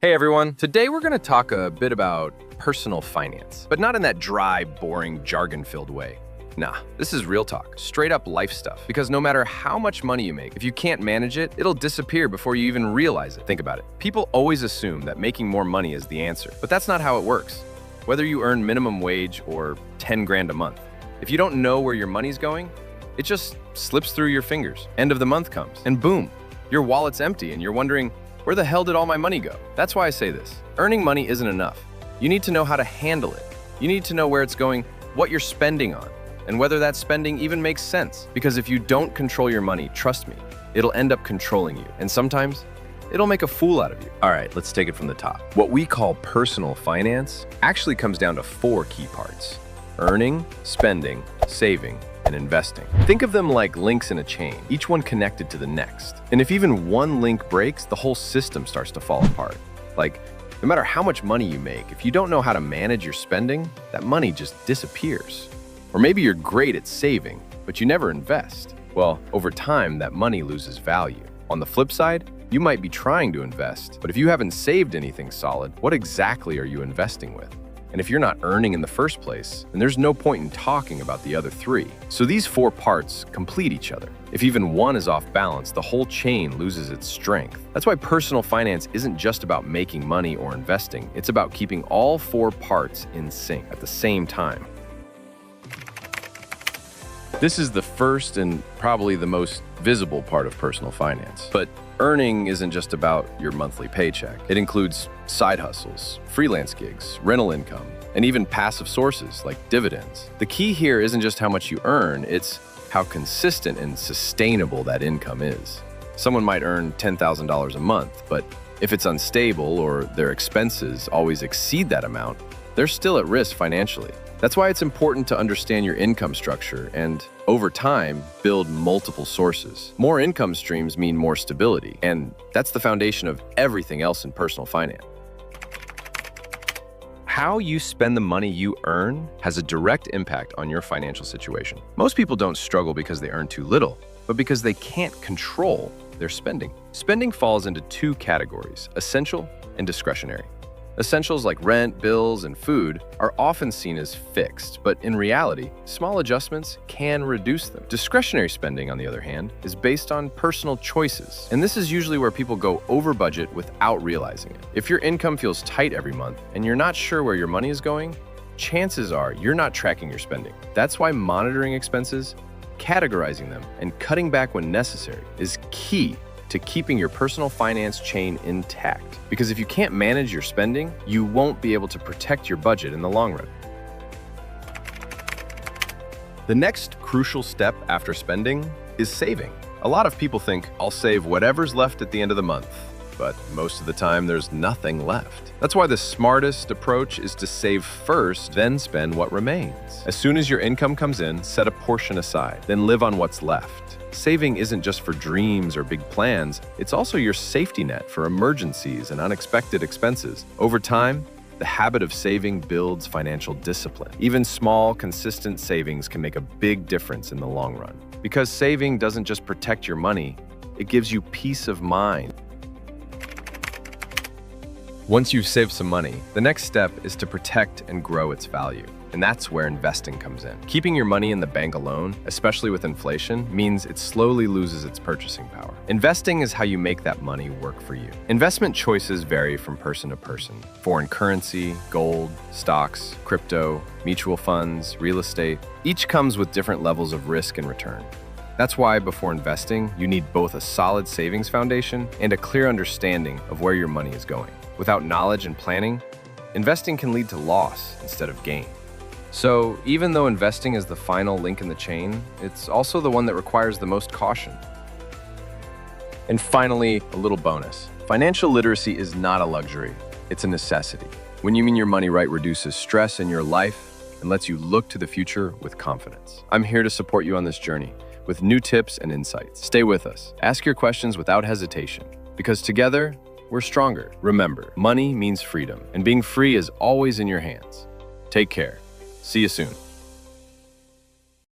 Hey everyone, today we're going to talk a bit about personal finance, but not in that dry, boring, jargon-filled way. Nah, this is real talk, straight up life stuff. Because no matter how much money you make, if you can't manage it, it'll disappear before you even realize it. Think about it. People always assume that making more money is the answer, but that's not how it works. Whether you earn minimum wage or 10 grand a month, if you don't know where your money's going, it just slips through your fingers. End of the month comes, and boom, your wallet's empty and you're wondering, where the hell did all my money go? That's why I say this. Earning money isn't enough. You need to know how to handle it. You need to know where it's going, what you're spending on, and whether that spending even makes sense. Because if you don't control your money, trust me, it'll end up controlling you. And sometimes, it'll make a fool out of you. All right, let's take it from the top. What we call personal finance actually comes down to 4 key parts: earning, spending, saving, and investing. Think of them like links in a chain, each one connected to the next. And if even one link breaks, the whole system starts to fall apart. Like, no matter how much money you make, if you don't know how to manage your spending, that money just disappears. Or maybe you're great at saving, but you never invest. Well, over time, that money loses value. On the flip side, you might be trying to invest, but if you haven't saved anything solid, what exactly are you investing with? And if you're not earning in the first place, then there's no point in talking about the other 3. So these 4 parts complete each other. If even one is off balance, the whole chain loses its strength. That's why personal finance isn't just about making money or investing. It's about keeping all 4 parts in sync at the same time. This is the first and probably the most visible part of personal finance. But earning isn't just about your monthly paycheck. It includes side hustles, freelance gigs, rental income, and even passive sources like dividends. The key here isn't just how much you earn, it's how consistent and sustainable that income is. Someone might earn $10,000 a month, but if it's unstable or their expenses always exceed that amount, they're still at risk financially. That's why it's important to understand your income structure and, over time, build multiple sources. More income streams mean more stability, and that's the foundation of everything else in personal finance. How you spend the money you earn has a direct impact on your financial situation. Most people don't struggle because they earn too little, but because they can't control their spending. Spending falls into 2 categories: essential and discretionary. Essentials like rent, bills, and food are often seen as fixed, but in reality, small adjustments can reduce them. Discretionary spending, on the other hand, is based on personal choices, and this is usually where people go over budget without realizing it. If your income feels tight every month and you're not sure where your money is going, chances are you're not tracking your spending. That's why monitoring expenses, categorizing them, and cutting back when necessary is key to keeping your personal finance chain intact. Because if you can't manage your spending, you won't be able to protect your budget in the long run. The next crucial step after spending is saving. A lot of people think, I'll save whatever's left at the end of the month, but most of the time there's nothing left. That's why the smartest approach is to save first, then spend what remains. As soon as your income comes in, set a portion aside, then live on what's left. Saving isn't just for dreams or big plans, it's also your safety net for emergencies and unexpected expenses. Over time, the habit of saving builds financial discipline. Even small, consistent savings can make a big difference in the long run. Because saving doesn't just protect your money, it gives you peace of mind. Once you've saved some money, the next step is to protect and grow its value. And that's where investing comes in. Keeping your money in the bank alone, especially with inflation, means it slowly loses its purchasing power. Investing is how you make that money work for you. Investment choices vary from person to person. Foreign currency, gold, stocks, crypto, mutual funds, real estate, each comes with different levels of risk and return. That's why before investing, you need both a solid savings foundation and a clear understanding of where your money is going. Without knowledge and planning, investing can lead to loss instead of gain. So even though investing is the final link in the chain, it's also the one that requires the most caution. And finally, a little bonus. Financial literacy is not a luxury, it's a necessity. When you mean your money right reduces stress in your life and lets you look to the future with confidence. I'm here to support you on this journey with new tips and insights. Stay with us. Ask your questions without hesitation, because together, we're stronger. Remember, money means freedom, and being free is always in your hands. Take care. See you soon.